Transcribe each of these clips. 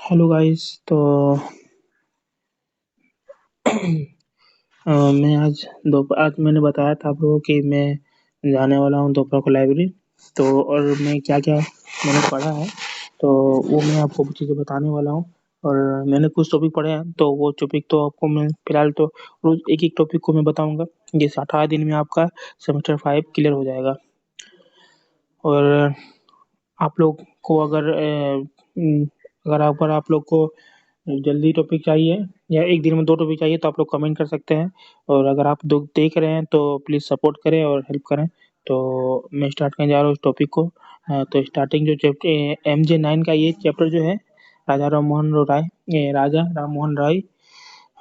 Hello guys. तो मैं आज मैंने बताया था आप लोगों को कि मैं जाने वाला हूँ दोपहर को लाइब्रेरी। तो और मैं क्या-क्या मैंने पढ़ा है, तो वो मैं आपको कुछ चीज़ें बताने वाला हूँ। और मैंने कुछ टॉपिक पढ़े हैं, तो वो टॉपिक तो आपको मैं फ़िलहाल तो रोज़ एक-एक टॉपिक को मैं बताऊँगा। जैसे 18 दिन में आपका सेमेस्टर 5 क्लियर हो जाएगा। और आप लोग को अगर आप लोग को जल्दी टॉपिक चाहिए या एक दिन में 2 टॉपिक चाहिए तो आप लोग कमेंट कर सकते हैं। और अगर आप दो देख रहे हैं तो प्लीज़ सपोर्ट करें और हेल्प करें। तो मैं स्टार्ट करने जा रहा हूँ इस टॉपिक को। तो स्टार्टिंग जो चैप्टर एमजे 9 का ये चैप्टर जो है, राजा राम मोहन राय।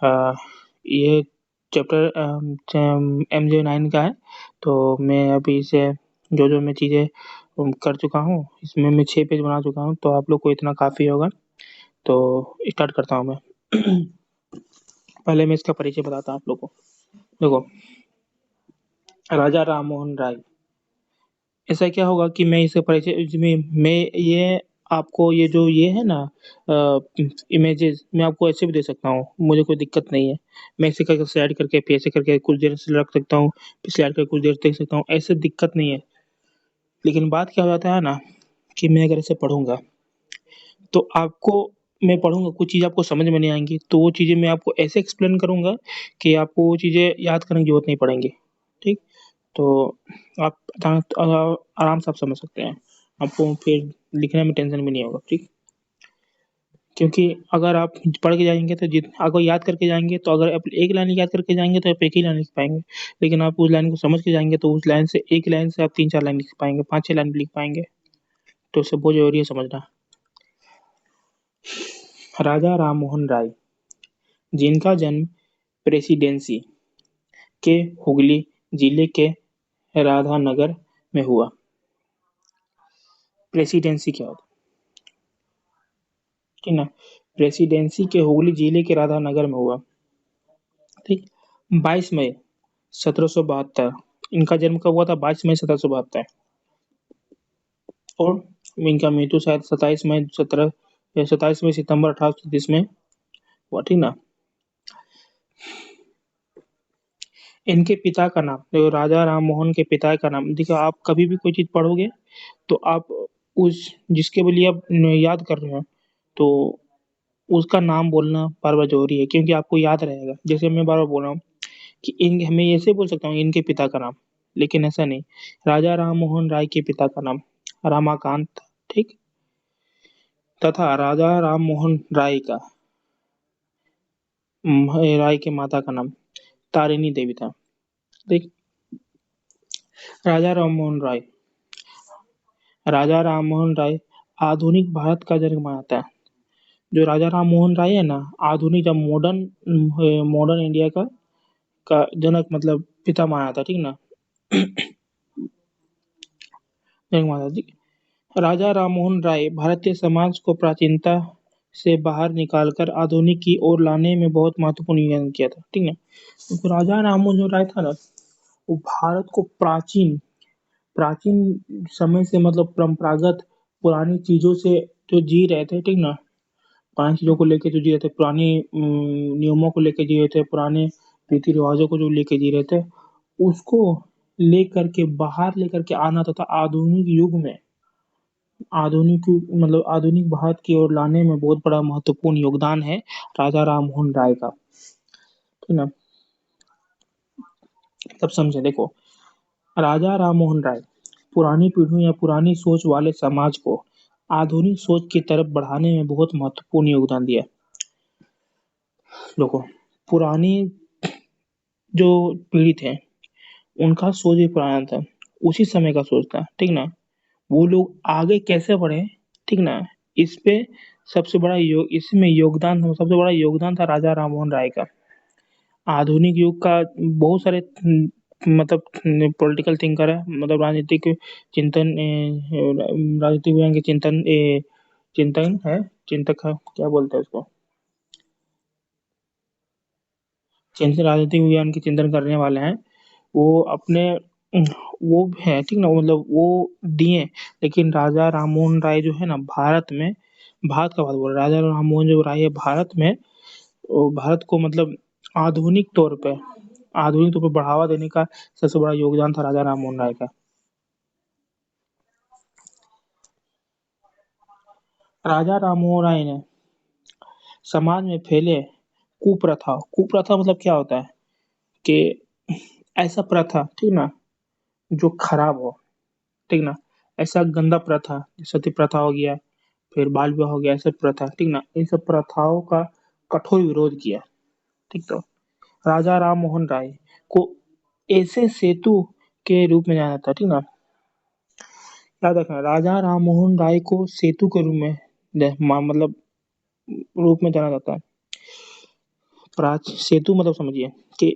अ, ये चैप्टर एमजे 9 का है। तो मैं अभी इसे जो-जो मैं चीज़ें कर चुका हूँ, इसमें मैं 6 पेज बना चुका हूँ, तो आप लोग को इतना काफ़ी होगा। तो स्टार्ट करता हूँ मैं। पहले मैं इसका परिचय बताता हूँ आप लोग को। देखो, राजा राम मोहन राय। ऐसा क्या होगा कि मैं इसका परिचय इसमें मैं ये आपको ये है ना इमेजेस मैं आपको ऐसे भी दे सकता हूँ, मुझे कोई दिक्कत नहीं है। मैं ऐसे करके स्लाइड करके फिर ऐसे करके कुछ देर से रख सकता हूँ, फिर स्लाइड करके कुछ देर देख सकता हूँ, ऐसे दिक्कत नहीं है। लेकिन बात क्या हो जाता है ना कि मैं अगर इसे पढ़ूँगा, तो आपको मैं पढ़ूँगा कुछ चीज़ आपको समझ में नहीं आएँगी, तो वो चीज़ें मैं आपको ऐसे एक्सप्लेन करूँगा कि आपको वो चीज़ें याद करने की ज़रूरत नहीं पड़ेंगी, ठीक? तो आप आराम से आप समझ सकते हैं। आपको फिर लिखने में टेंशन भी नहीं होगा, ठीक? क्योंकि अगर आप पढ़ के जाएँगे तो अगर याद करके जाएँगे तो अगर आप एक लाइन याद करके जाएँगे तो आप एक ही लाइन लिख पाएँगे। लेकिन आप उस लाइन को समझ के जाएँगे तो उस लाइन से एक लाइन से आप 3-4 लाइन लिख पाएँगे, 5-6 लाइन भी लिख पाएँगे। तो इससे बहुत ज़रूरी है समझना। राजा राम मोहन राय, जिनका जन्म प्रेसिडेंसी के हुगली जिले के राधानगर में हुआ। प्रेसिडेंसी क्या होता है? ठीक ना? प्रेसिडेंसी के हुगली जिले के राधानगर में हुआ। ठीक? 22 मई 1772। इनका जन्म कब हुआ था? 22 मई 1772। और इनका मृत्यु शायद 27 मई सितंबर 1830 में हुआ। ठीक ना? इनके पिता का नाम देखो, राजा राम मोहन के पिता का नाम देखो। आप कभी भी कोई चीज़ पढ़ोगे तो आप उस जिसके लिए आप याद कर रहे हो, तो उसका नाम बोलना बार-बार ज़रूरी है, क्योंकि आपको याद रहेगा। जैसे मैं बार-बार बोल रहा हूँ कि मैं ऐसे बोल सकता हूँ इनके पिता का नाम, लेकिन ऐसा नहीं। राजा राम मोहन राय के पिता का नाम रमाकांत था, ठीक? तथा राजा राम मोहन राय का राय के माता का नाम तारिणी देवी था, ठीक? राजा राम मोहन राय राजा राम मोहन राय आधुनिक भारत का जनक माना जाता है। जो राजा राम मोहन राय है ना, आधुनिक जब मॉडर्न इंडिया का जनक मतलब पिता माना जाता है, ठीक ना? जनक माना जाता है। राजा राममोहन राय भारतीय समाज को प्राचीनता से बाहर निकालकर आधुनिक की ओर लाने में बहुत महत्वपूर्ण योगदान किया था, ठीक है? तो राजा राममोहन राय था ना, वो भारत को प्राचीन प्राचीन समय से मतलब परंपरागत पुरानी चीज़ों से जो जी रहे थे, ठीक ना? पुरानी चीज़ों को लेके जो जी रहे थे, पुरानी नियमों को लेके जी रहे थे, पुराने रीति-रिवाज़ों को जो लेके जी रहे थे, उसको लेकर के बाहर लेकर के आना तथा आधुनिक युग में आधुनिक भारत की ओर लाने में बहुत बड़ा महत्वपूर्ण योगदान है राजा राममोहन राय का, ठीक ना? तब समझे देखो, राजा राममोहन राय पुरानी पीढ़ियों या पुरानी सोच वाले समाज को आधुनिक सोच की तरफ बढ़ाने में बहुत महत्वपूर्ण योगदान दिया। देखो, पुरानी जो पीढ़ी थे, उनका सोच भी पुराना था, उसी समय का सोच था, ठीक ना? वो लोग आगे कैसे बढ़े, ठीक ना? इस पे सबसे बड़ा योगदान था राजा राममोहन राय का। आधुनिक युग का बहुत सारे मतलब पॉलिटिकल थिंकर है, मतलब चिंतन राजनीतिक विज्ञान के चिंतन है, चिंतक है, क्या बोलते हैं उसको? राजनीतिक विज्ञान के चिंतन करने वाले हैं। वो अपने वो है, ठीक ना? मतलब वो दिए, लेकिन राजा राममोहन राय जो है ना, भारत में भारत का बात बोल रहा है। राजा राममोहन जो राय है भारत में, वो भारत को मतलब आधुनिक तौर पे आधुनिक तौर पे बढ़ावा देने का सबसे बड़ा योगदान था राजा राममोहन राय का। राजा राममोहन राय ने समाज में फैले कुप्रथा मतलब क्या होता है कि ऐसा प्रथा, ठीक ना, जो खराब हो, ठीक ना, ऐसा गंदा प्रथा, सती प्रथा हो गया, फिर बाल विवाह हो गया, ऐसा प्रथा, ठीक ना, इन सब प्रथाओं का कठोर विरोध किया। ठीक, तो राजा राम मोहन राय को ऐसे सेतु के रूप में जाना जाता है, ठीक ना। याद रखना, राजा राम मोहन राय को सेतु के रूप में मतलब रूप में जाना जाता है। प्राच सेतु मतलब समझिए कि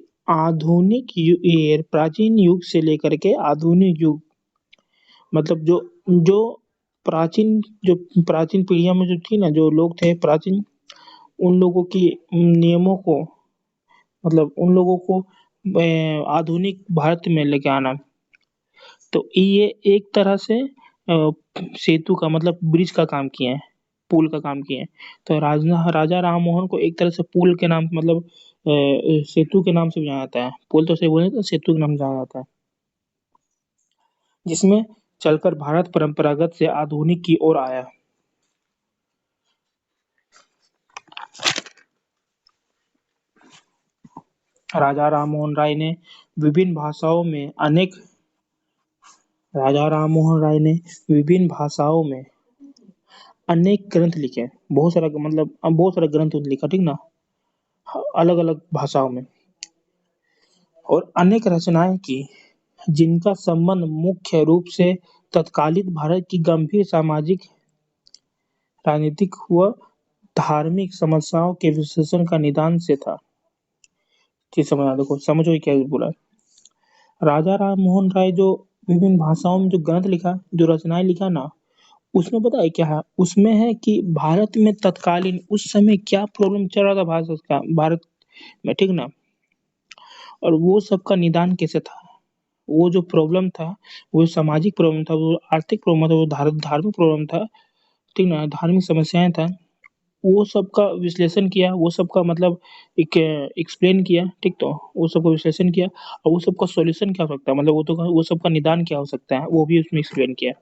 ये प्राचीन युग से लेकर के आधुनिक युग, मतलब जो जो जो प्राचीन पीढ़ियों में जो थी ना, जो लोग थे प्राचीन, उन लोगों की नियमों को, मतलब उन लोगों को आधुनिक भारत में लेके आना। तो ये एक तरह से सेतु का मतलब ब्रिज का काम किए हैं, पुल का काम किए हैं। तो राजा राम मोहन को एक तरह से पुल के नाम मतलब सेतु के नाम से भी जाना जाता है। पुल तो सही बोले तो सेतु के नाम से जाना जाता है, जिसमें चलकर भारत परंपरागत से आधुनिक की ओर आया। राजा राम मोहन राय ने विभिन्न भाषाओं में अनेक राजा राम मोहन राय ने विभिन्न भाषाओं में अनेक ग्रंथ लिखे। बहुत सारा मतलब बहुत सारा ग्रंथ लिखा, ठीक ना, अलग अलग भाषाओं में, और अनेक रचनाएं की, जिनका संबंध मुख्य रूप से तत्कालीन भारत की गंभीर सामाजिक, राजनीतिक व धार्मिक समस्याओं के विश्लेषण का निदान से था। चीज समझ देखो, समझो ये क्या बोला। राजा राम मोहन राय जो विभिन्न भाषाओं में जो ग्रंथ लिखा, जो रचनाएं लिखा ना, उसमें पता है क्या है, उसमें है कि भारत में तत्कालीन उस समय क्या प्रॉब्लम चल रहा था भारत में, ठीक ना, और वो सब का निदान कैसे था। वो जो प्रॉब्लम था, वो सामाजिक प्रॉब्लम था, वो आर्थिक प्रॉब्लम था, वो धार्मिक प्रॉब्लम था, ठीक ना, धार्मिक समस्याएं था, वो सब का विश्लेषण किया, वो सब का मतलब एक एक्सप्लेन किया, ठीक, तो वो सब का विश्लेषण किया, और वो सब का सॉल्यूशन क्या हो सकता है, मतलब वो सब का निदान क्या हो सकता है, वो भी उसमें एक्सप्लेन किया।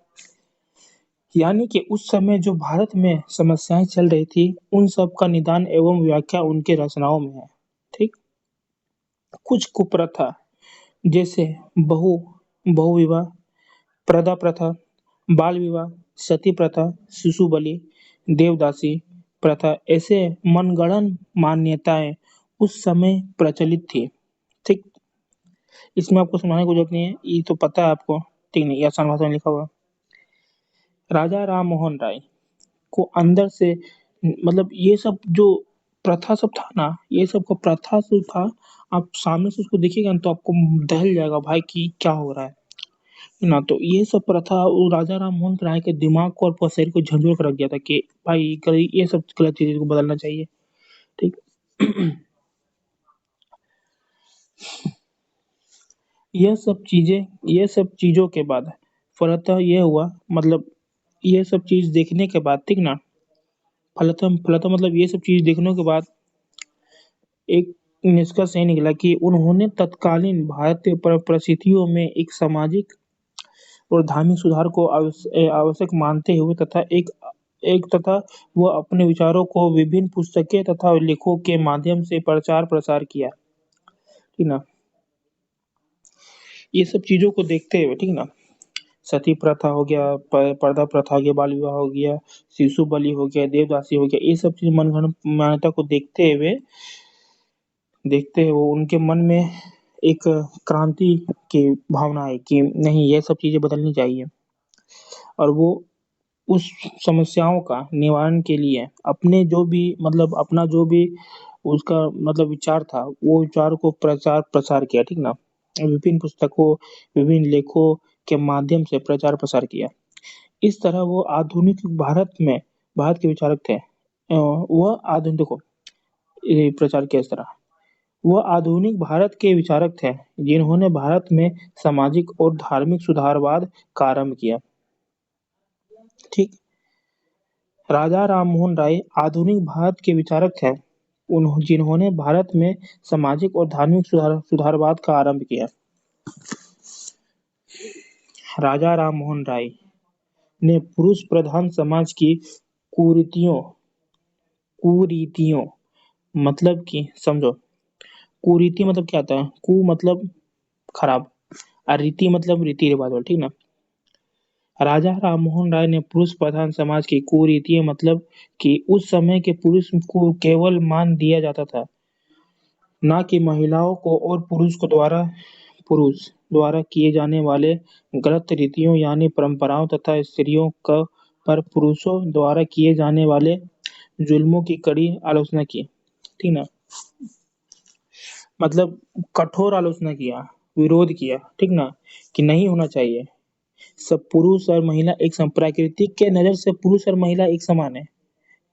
यानी कि उस समय जो भारत में समस्याएं चल रही थी, उन सब का निदान एवं व्याख्या उनके रचनाओं में है। ठीक, कुछ कुप्रथा जैसे बहु बहु विवाह, प्रदा प्रथा, बाल विवाह, सती प्रथा, शिशु बलि, देवदासी प्रथा, ऐसे मनगढ़ंत मान्यताएं उस समय प्रचलित थी। ठीक, इसमें आपको समझाने की जरूरत नहीं है, ये तो पता है आपको, ठीक नहीं, ये आसान भाषा में लिखा हुआ। राजा राम मोहन राय को अंदर से मतलब ये सब जो प्रथा सब था ना, ये सब का प्रथा जो था, आप सामने से उसको देखिएगा ना तो आपको दहल जाएगा भाई कि क्या हो रहा है ना। तो ये सब प्रथा वो राजा राम मोहन राय के दिमाग को और पूरे शरीर को झंझोड़ कर रख दिया था कि भाई ये सब गलत चीजों को बदलना चाहिए। ठीक। ये सब चीजों के बाद फलतः ये हुआ, मतलब ये सब चीज देखने के बाद, ठीक ना, फलतः मतलब ये सब चीज देखने के बाद एक निष्कर्ष ये निकला कि उन्होंने तत्कालीन भारतीय परिस्थितियों में एक सामाजिक और धार्मिक सुधार को आवश्यक मानते हुए तथा एक एक तथा वह अपने विचारों को विभिन्न पुस्तकें तथा लेखों के माध्यम से प्रचार प्रसार किया, ठीक ना। ये सब चीजों को देखते हुए, ठीक ना, सती प्रथा हो गया, पर्दा प्रथा हो गया, बाल विवाह हो गया, शिशु बलि हो गया, देवदासी हो गया, ये सब चीज मनगढ़ंत मान्यता को देखते हुए उनके मन में एक क्रांति की भावना है कि नहीं, ये सब चीजें बदलनी चाहिए, और वो उस समस्याओं का निवारण के लिए अपने जो भी मतलब अपना जो भी उसका मतलब विचार था, वो विचार को प्रचार प्रसार किया, ठीक ना, विभिन्न पुस्तकों, विभिन्न लेखों के माध्यम से प्रचार प्रसार किया। इस तरह वो आधुनिक भारत के विचारक थे। वह आधुनिक देखो, ये प्रचार किया इस तरह, वह आधुनिक भारत के विचारक थे, जिन्होंने भारत में सामाजिक और धार्मिक सुधारवाद का आरंभ किया। ठीक, राजा राममोहन राय आधुनिक भारत के विचारक हैं, जिन्होंने भारत में सामाजिक और धार्मिक सुधारवाद का आरंभ किया। राजा राममोहन राय ने पुरुष प्रधान समाज की कुरीतियों कुरीतियों मतलब कि समझो, कुरीति मतलब क्या होता है? कु मतलब खराब, और रीति मतलब रीति रिवाज, ठीक ना। राजा राममोहन राय ने पुरुष प्रधान समाज की कुरीतियां मतलब कि उस समय के पुरुष को केवल मान दिया जाता था, ना कि महिलाओं को, और पुरुष द्वारा किए जाने वाले गलत रीतियों यानी परंपराओं तथा स्त्रियों का पर पुरुषों द्वारा किए जाने वाले जुल्मों की कड़ी आलोचना की, ठीक ना। मतलब कठोर आलोचना किया, विरोध किया, ठीक ना, कि नहीं होना चाहिए। सब पुरुष और महिला एक सम प्राकृतिक के नज़र से पुरुष और महिला एक समान है।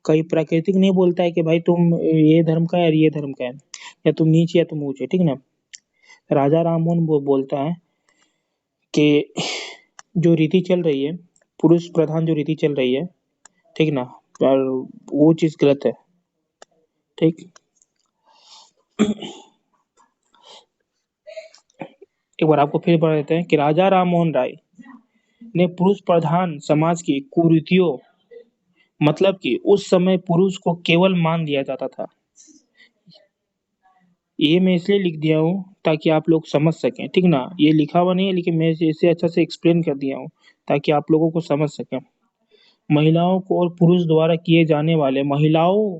कहीं प्राकृतिक नहीं बोलता है कि भाई तुम ये धर्म का है और ये धर्म का है, या तुम नीच या तुम ऊँच है, ठीक ना। राजा राममोहन वो बोलता है कि जो रीति चल रही है, पुरुष प्रधान जो रीति चल रही है, ठीक ना, और वो चीज़ गलत है, ठीक। एक बार आपको फिर पढ़ा देते हैं कि राजा राममोहन राय ने पुरुष प्रधान समाज की कुरीतियों मतलब कि उस समय पुरुष को केवल मान दिया जाता था। ये मैं इसलिए लिख दिया हूँ ताकि आप लोग समझ सकें, ठीक ना। ये लिखा हुआ नहीं है, लेकिन मैं इसे अच्छा से एक्सप्लेन कर दिया हूँ ताकि आप लोगों को समझ सकें। महिलाओं को और पुरुष द्वारा किए जाने वाले महिलाओं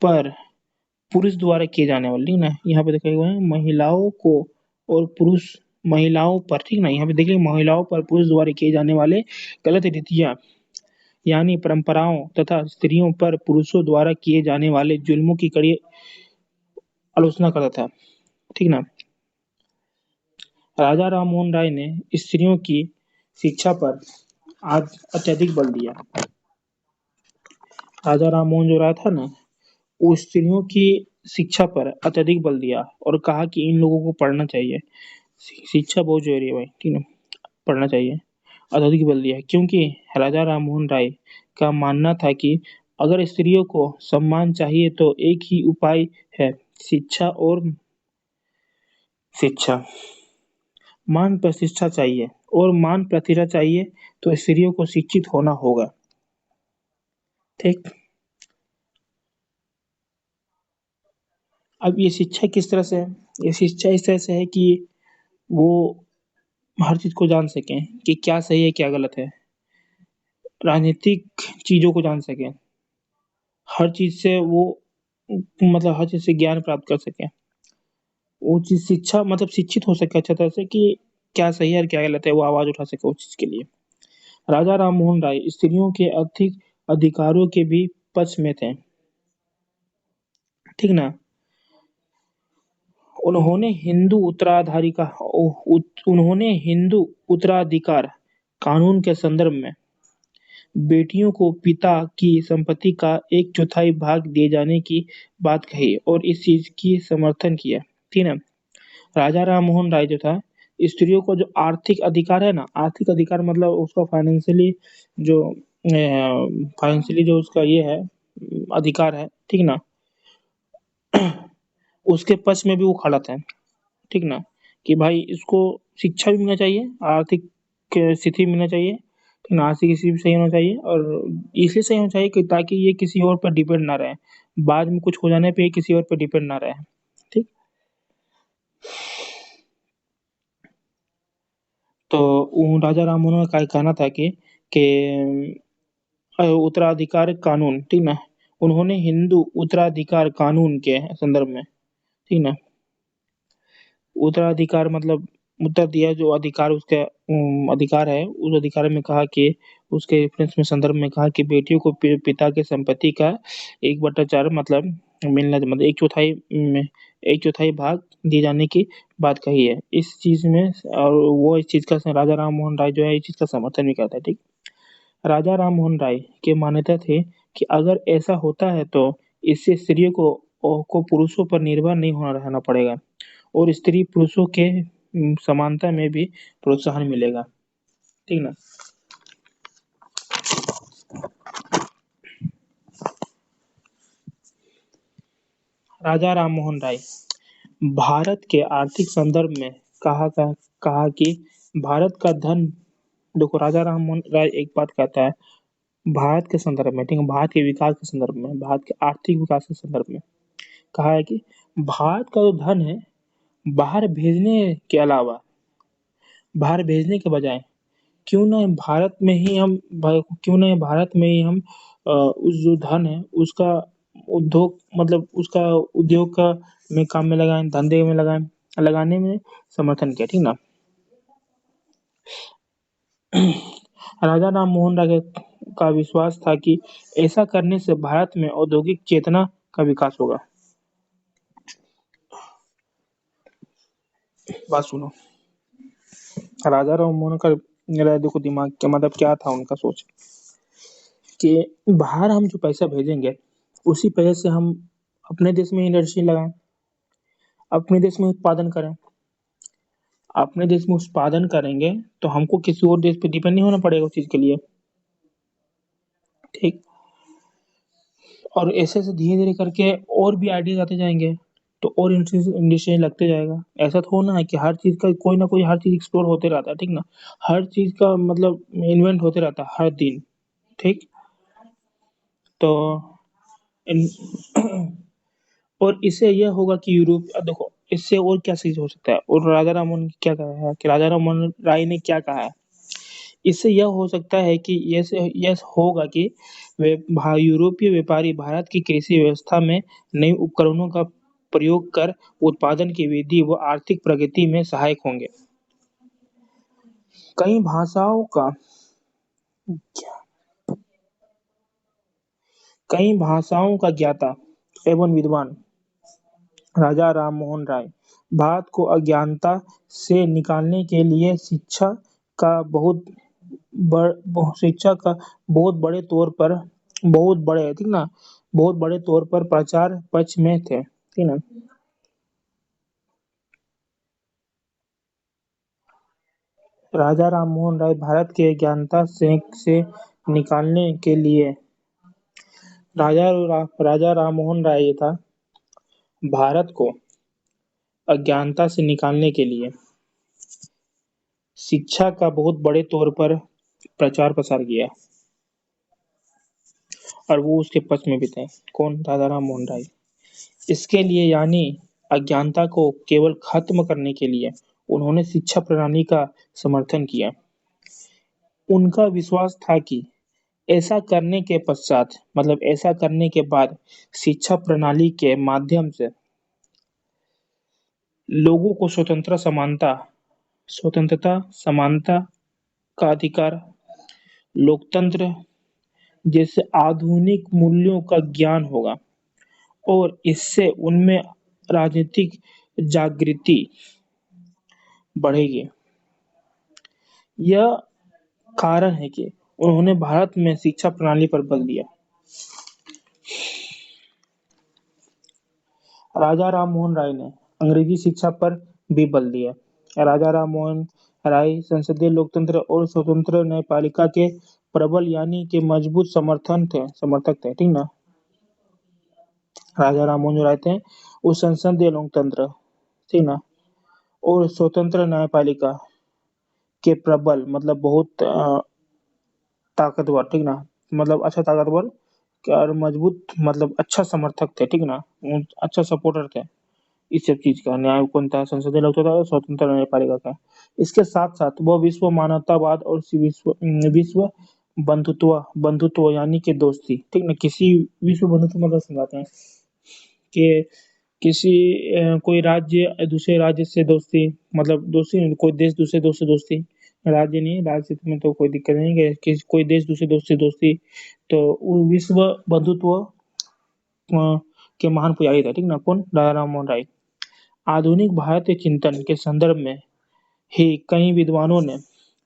पर पुरुष द्वारा किए जाने वाले, ठीक ना, यहाँ पे देखा हुआ है महिलाओं को और पुरुष महिलाओं पर, ठीक ना, यहाँ पे देखिए महिलाओं पर पुरुष द्वारा किए जाने वाले गलत रीतियां यानी परंपराओं तथा स्त्रियों पर पुरुषों द्वारा किए जाने वाले जुल्मों की कड़ी आलोचना करता था, ठीक ना। राजा राममोहन राय ने स्त्रियों की शिक्षा पर आज अत्यधिक बल दिया। राजा राममोहन जो राय था ना, वो स्त्रियों की शिक्षा पर अत्यधिक बल दिया और कहा कि इन लोगों को पढ़ना चाहिए। शिक्षा बहुत जरूरी है भाई, ठीक है, पढ़ना चाहिए। अत्यधिक बल दिया क्योंकि राजा राममोहन राय का मानना था कि अगर स्त्रियों को सम्मान चाहिए तो एक ही उपाय है, शिक्षा और शिक्षा। मान प्रतिष्ठा चाहिए और मान प्रतिष्ठा चाहिए तो स्त्रियों को शिक्षित होना होगा, ठीक। अब ये शिक्षा किस तरह से है? ये शिक्षा इस तरह से है कि वो हर चीज को जान सकें कि क्या सही है क्या गलत है, राजनीतिक चीजों को जान सकें, हर चीज से वो मतलब हर चीज से ज्ञान प्राप्त कर सकें। वो चीज शिक्षा मतलब शिक्षित हो सके अच्छा तरह से कि क्या सही है और क्या गलत है, वो आवाज उठा सके उस चीज के लिए। राजा राममोहन राय स्त्रियों के आर्थिक अधिकारों के भी पक्ष में थे, ठीक ना। उन्होंने उन्होंने हिंदू उत्तराधिकार कानून के संदर्भ में बेटियों को पिता की संपत्ति का एक चौथाई भाग दिए जाने की बात कही और इस चीज की समर्थन किया, ठीक है। राजा राममोहन राय जो था, स्त्रियों को जो आर्थिक अधिकार है ना, आर्थिक अधिकार मतलब उसका फाइनेंशियली जो उसका ये है अधिकार है, ठीक ना, उसके पक्ष में भी वो खड़ा था, ठीक ना, कि भाई इसको शिक्षा भी मिलना चाहिए, आर्थिक स्थिति मिलना चाहिए, ठीक ना, आर्थिक स्थिति भी सही होना चाहिए, और इसलिए सही होना चाहिए कि ताकि ये किसी और पर डिपेंड ना रहे, बाद में कुछ हो जाने पे ये किसी और पर डिपेंड ना रहे, ठीक। तो राजा राममोहन का कहना था कि उत्तराधिकार कानून, ठीक ना, उन्होंने हिंदू उत्तराधिकार कानून के संदर्भ में, ठीक ना, उत्तराधिकार मतलब उत्तर दिया जो अधिकार उसका अधिकार है, उस अधिकार में कहा कि उसके रेफरेंस में संदर्भ में कहा कि बेटियों को पिता के संपत्ति का 1/4 मतलब मिलना, मतलब एक चौथाई भाग दिए जाने की बात कही है इस चीज में, और वो इस चीज का राजा राममोहन राय जो है इस चीज का समर्थन भी करता है, ठीक। राजा राममोहन राय की मान्यता थी कि अगर ऐसा होता है तो इससे स्त्रियों को पुरुषों पर निर्भर नहीं होना रहना पड़ेगा और स्त्री पुरुषों के समानता में भी प्रोत्साहन मिलेगा, ठीक ना। राजा राममोहन राय भारत के आर्थिक संदर्भ में कहा कि भारत का धन। देखो, राजा राममोहन राय एक बात कहता है भारत के संदर्भ में, ठीक है, भारत के विकास के संदर्भ में, भारत के आर्थिक विकास के संदर्भ में कहा है कि भारत का जो धन है बाहर भेजने के अलावा, बाहर भेजने के बजाय क्यों ना भारत में ही हम क्यों ना भारत में ही हम उस जो धन है उसका उद्योग, मतलब उसका उद्योग का में काम में लगाएं, धंधे में लगाएं, लगाने में समर्थन किया, ठीक ना। राजा राम मोहन राय का विश्वास था कि ऐसा करने से भारत में औद्योगिक चेतना का विकास होगा। बात सुनो, राजा राम मोहन का राय, देखो दिमाग के मतलब क्या था उनका सोच कि बाहर हम जो पैसा भेजेंगे उसी पैसे से हम अपने देश में इंडस्ट्री लगाएं, अपने देश में उत्पादन करें। अपने देश में उत्पादन करेंगे तो हमको किसी और देश पे डिपेंड नहीं होना पड़ेगा उस चीज के लिए, ठीक। और ऐसे ऐसे धीरे धीरे करके और भी आइडियाज आते जाएंगे, तो और इंडस्ट्री लगते जाएगा। ऐसा थोड़ा ना है कि हर चीज का कोई ना कोई हर चीज एक्सप्लोर होते रहता है, ठीक ना। हर चीज का मतलब इन्वेंट होते रहता है हर दिन, ठीक। तो इन और इससे यह होगा कि यूरोप, देखो इससे और क्या चीज हो सकता है, और राजा राममोहन क्या कहा है कि राजा राममोहन राय ने क्या कहा है, इससे यह हो सकता है कि यह होगा कि यूरोपीय व्यापारी भारत की कृषि व्यवस्था में नए उपकरणों का प्रयोग कर उत्पादन की वृद्धि व आर्थिक प्रगति में सहायक होंगे। कई भाषाओं का कई भाषाओं का ज्ञाता एवं विद्वान राजा राममोहन राय भारत को अज्ञानता से निकालने के लिए का बहुत शिक्षा का बहुत बड़े तौर पर, बहुत बड़े, ठीक ना, बहुत बड़े तौर पर प्रचार पक्ष में थे, ठीक ना। राजा राममोहन राय भारत के अज्ञानता से निकालने के लिए राजा राममोहन राय था भारत को अज्ञानता से निकालने के लिए शिक्षा का बहुत बड़े तौर पर प्रचार प्रसार किया, और वो उसके पक्ष में भी थे। कौन? राजा राममोहन राय। इसके लिए यानी अज्ञानता को केवल खत्म करने के लिए उन्होंने शिक्षा प्रणाली का समर्थन किया। उनका विश्वास था कि ऐसा करने के पश्चात, मतलब ऐसा करने के बाद शिक्षा प्रणाली के माध्यम से लोगों को स्वतंत्रता, समानता का अधिकार, लोकतंत्र जैसे आधुनिक मूल्यों का ज्ञान होगा, और इससे उनमें राजनीतिक जागृति बढ़ेगी। यह कारण है कि उन्होंने भारत में शिक्षा प्रणाली पर बल दिया। राजा राममोहन राय ने अंग्रेजी शिक्षा पर भी बल दिया। राजा राममोहन राय संसदीय लोकतंत्र और स्वतंत्र न्यायपालिका के प्रबल यानी कि मजबूत समर्थक थे, ठीक ना। राजा राममोहन राय थे वो संसदीय लोकतंत्र, ठीक ना, और स्वतंत्र न्यायपालिका के प्रबल, मतलब बहुत ताकतवर, ठीक ना, मतलब अच्छा ताकतवर और मजबूत, मतलब अच्छा समर्थक थे, ठीक ना, अच्छा सपोर्टर थे इस सब चीज का। न्याय कौन था? संसदीय लोकतंत्र और स्वतंत्र न्यायपालिका का। इसके साथ साथ वह विश्व मानवतावाद और विश्व बंधुत्व यानी कि दोस्ती, ठीक ना, किसी विश्व बंधुत्व मतलब समझाते हैं कि किसी कोई राज्य दूसरे राज्य से दोस्ती, मतलब दोस्ती नहीं, कोई देश दूसरे देश से दोस्ती, राज्य नहीं, राज्य में तो कोई दिक्कत नहीं है कि कोई देश दूसरे देश से दोस्ती, तो वो विश्व बंधुत्व के महान पुजारी थे, ठीक ना। कौन? राजा राममोहन राय। आधुनिक भारतीय चिंतन के संदर्भ में ही कई विद्वानों ने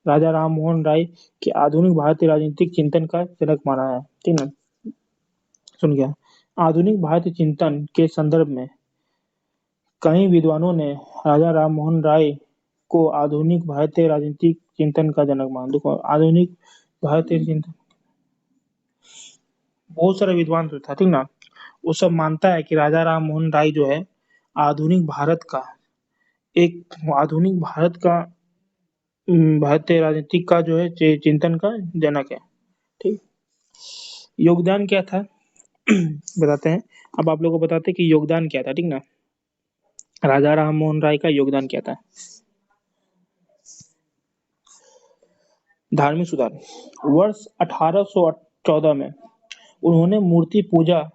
राजा राममोहन राय के आधुनिक भारतीय राजनीतिक चिंतन का जनक माना है, ठीक ना। सुन गया। आधुनिक भारतीय चिंतन के संदर्भ में कई विद्वानों ने राजा राममोहन राय को आधुनिक भारतीय राजनीतिक चिंतन का जनक माना। देखो, आधुनिक भारतीय चिंतन बहुत सारे विद्वान तो था, ठीक ना, वो सब मानता है कि राजा राम मोहन राय जो है आधुनिक भारत का आधुनिक भारत का भारतीय राजनीति का जो है चिंतन का जनक है। ठीक। योगदान क्या था बताते हैं। अब आप लोगों को बताते हैं कि योगदान क्या था। ठीक ना। राजा राम मोहन राय का योगदान क्या था। धार्मिक सुधार। वर्ष 1814 में उन्होंने मूर्ति पूजा,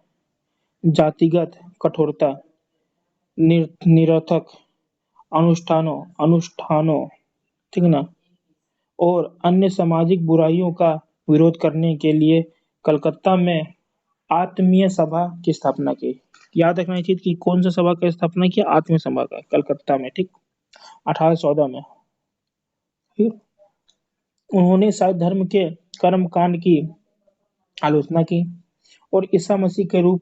जातिगत कठोरता, निरर्थक अनुष्ठानों अनुष्ठानों ठीक ना, और अन्य सामाजिक बुराइयों का विरोध करने के लिए कलकत्ता में आत्मीय सभा की स्थापना की। याद रखना चाहिए कि कौन सा सभा की स्थापना की। आत्मीय सभा का, कलकत्ता में। ठीक। 1814 में। ठीक। उन्होंने ईसाई धर्म के कर्म कांड की आलोचना की और ईसा मसीह के रूप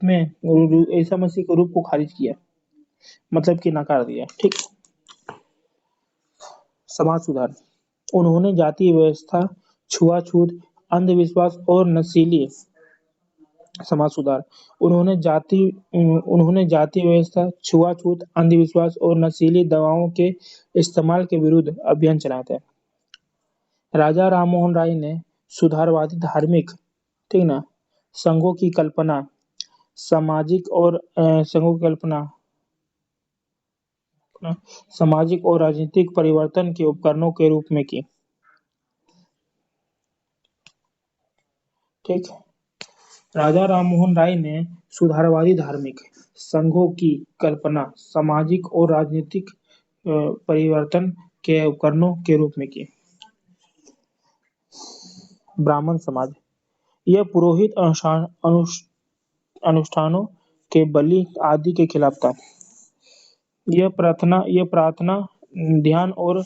को खारिज किया, मतलब कि नकार दिया। ठीक। समाज सुधार। उन्होंने जाति व्यवस्था, छुआछूत, अंधविश्वास और नस्लीय समाज सुधार। उन्होंने जाति व्यवस्था, छुआछूत, अंधविश्वास और नशीली दवाओं के इस्तेमाल के विरुद्ध अभियान चलाए थे। राजा राममोहन राय ने सुधारवादी धार्मिक ठीक ना संघों की कल्पना सामाजिक और संघों की कल्पना सामाजिक और राजनीतिक परिवर्तन के उपकरणों के रूप में की। ठीक। राजा राममोहन राय ने सुधारवादी धार्मिक संघों की कल्पना सामाजिक और राजनीतिक परिवर्तन के उपकरणों के रूप में की। ब्राह्मण समाज। यह पुरोहित अनुष्ठानों के बलि आदि के खिलाफ था। यह प्रार्थना ध्यान और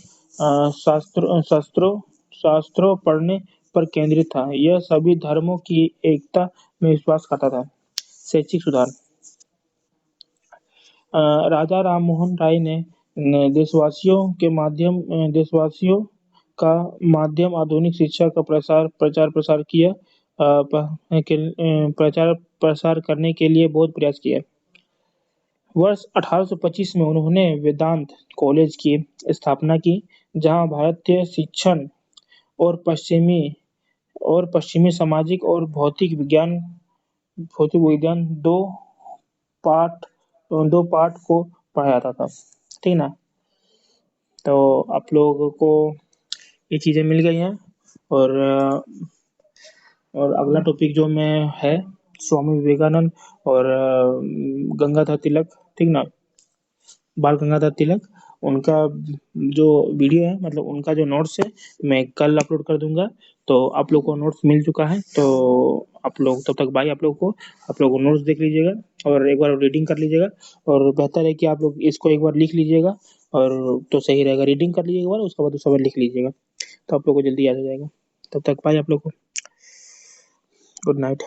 शास्त्रों पढ़ने पर केंद्रित था। यह सभी धर्मों की एकता में विश्वास करता था। शैक्षिक सुधार। राजा राममोहन राय ने देशवासियों का माध्यम आधुनिक शिक्षा का प्रचार प्रसार किया। प्रचार प्रसार करने के लिए बहुत प्रयास किया। वर्ष 1825 में उन्होंने वेदांत कॉलेज की स्थापना की, जहां भारतीय शिक्षण और पश्चिमी सामाजिक और भौतिक विज्ञान पाठ दो पाठ को पढ़ाया जाता था। ठीक ना। तो आप लोगों को ये चीजें मिल गई हैं। और अगला टॉपिक जो मैं है स्वामी विवेकानंद और गंगाधर तिलक। ठीक ना। बाल गंगाधर तिलक, उनका जो वीडियो है, मतलब उनका जो नोट्स है, मैं कल अपलोड कर दूंगा। तो आप लोग को नोट्स मिल चुका है। तो आप लोग तब तक बाय। आप लोग नोट्स देख लीजिएगा और एक बार रीडिंग कर लीजिएगा। और बेहतर है कि आप लोग इसको एक बार लिख लीजिएगा, और तो सही रहेगा। रीडिंग कर लीजिएगा उसके बाद उसके बाद लिख लीजिएगा, तो आप लोग को जल्दी याद हो जाएगा। तब तक बाय आप लोग को। Good night.